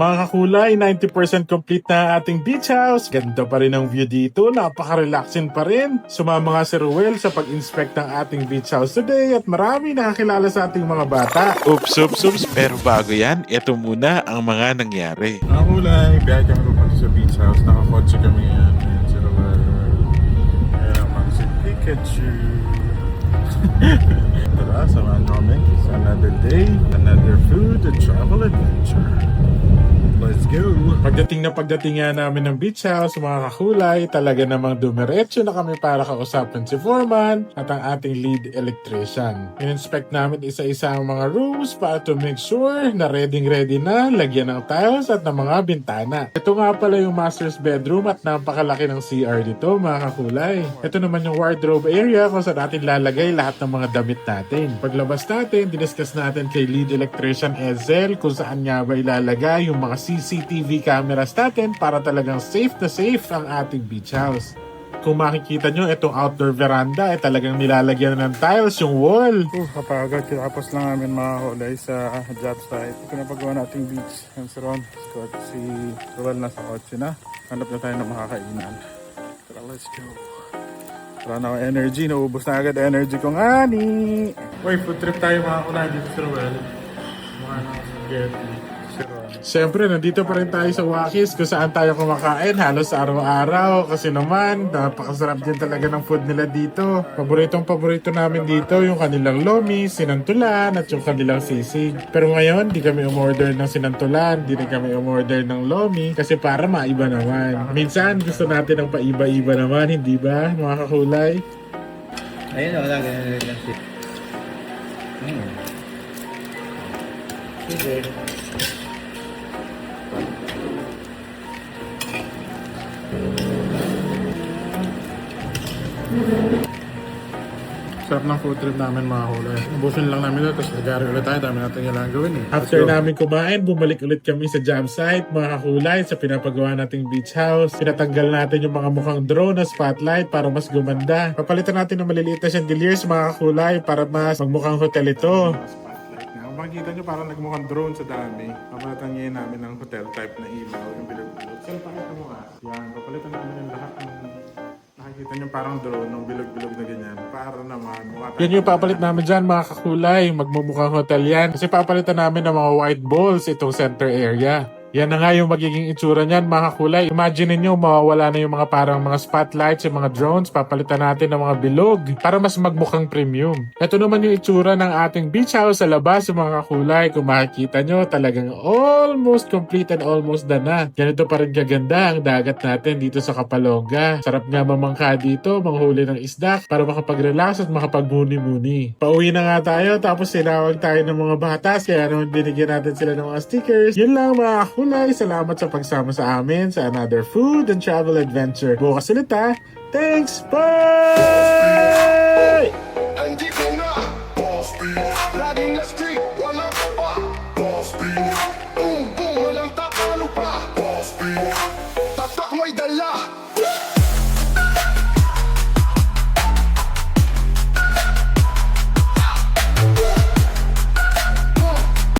Mga kakulay, 90% complete na ating beach house. Ganda pa rin ang view dito, napaka-relaxing pa rin. Sumama nga si Ruel sa pag-inspect ng ating beach house today at marami nakakilala sa ating mga bata. Oops. Pero bago yan, ito muna ang mga nangyari. Mga kulay, biyahe kami pupunta sa beach house. Nakakotse kami yan. Ayan si Ruel. Ayan naman si Pikachu. Tara, samahan namin sa another day, another food and travel adventure. Let's go! Pagdating nga namin ng beach house, mga kakulay, talaga namang dumiretso na kami para kausapin si Foreman at ang ating lead electrician. In-inspect namin isa-isa ang mga rooms para to make sure na ready na, lagyan ng tiles at ng mga bintana. Ito nga pala yung master's bedroom at napakalaki ng CR dito, mga kakulay. Ito naman yung wardrobe area kung saan natin lalagay lahat ng mga damit natin. Paglabas natin, diniscuss natin kay lead electrician Ezel kung saan nga ba ilalagay yung mga CCTV cameras natin para talagang safe na safe ang ating beach house. Kung makikita nyo, itong outdoor veranda ay talagang nilalagyan na ng tiles yung wall. Kapagod, kitapos lang namin mga kulay sa job site. Pinapagawa nating beach. Yan si Ron, si Roel nasa kotse na. Hanap na tayo ng makakainan. Tara, let's go. Wala na akong energy, naubos na agad energy kong ani. Wait, food trip tayo mga kulay dito si Roel. Mga spaghetti. Siyempre, nandito pa rin tayo sa Wakis kung saan tayo kumakain halos araw-araw kasi naman napakasarap din talaga ng food nila dito. Paborito namin dito yung kanilang lomi, sinantulan at yung kanilang sisig. Pero ngayon, di kami umorder ng sinantulan, di na kami umorder ng lomi kasi para maiba naman. Minsan gusto natin ng paiba-iba naman, hindi ba mga kakulay? Ayun, wala ganun lang siya. Sige. Sarap ng food trip namin mga kulay. Ubusin lang namin ito, tapos nagari ulit tayo. Dami natin kailangan gawin eh. After namin kumain, bumalik ulit kami sa job site mga kakulay sa pinapagawa nating beach house. Pinatanggal natin yung mga mukhang drone na spotlight para mas gumanda. Papalitan natin ng maliliit na chandeliers mga kakulay para mas magmukhang hotel ito. Spotlight na. Kung makikita nyo parang nagmukhang drone sa dami. Papalitan nyo namin ng hotel type na ilaw. Yung bilog-bilog. Saan pakita mo nga? Yan. Papalitan namin yung lahat ng nakikita nyo parang drone ng bilog-bilog na ganyan. Para naman yan yung papalit namin dyan mga kakulay. Magmumukhang hotel yan. Kasi papalitan namin ng mga white balls itong center area. Yan na nga yung magiging itsura niyan mga kakulay. Imagine niyo mawawala na yung mga parang mga spotlights, yung mga drones. Papalitan natin ng mga bilog para mas magmukhang premium. Ito naman yung itsura ng ating beach house sa labas mga kakulay. Kung makikita nyo talagang almost complete and almost done na. Ganito pa rin kaganda ang dagat natin dito sa Kapalonga. Sarap nga mamangka dito, manghuli ng isda para makapag-relax at makapag-muni-muni. Pauwi na nga tayo tapos sinawag tayo ng mga batas kaya naman binigyan natin sila ng mga stickers. Yun lang mga kakulay. Salamat sa pagsama sa amin sa another food and travel adventure. Bukas ulit ha. Thanks! Bye! Andito na, boss beat. Laging na street, walang pa. Boss beat. Boom, boom, walang tatalo pa. Boss beat. Tatak may dala.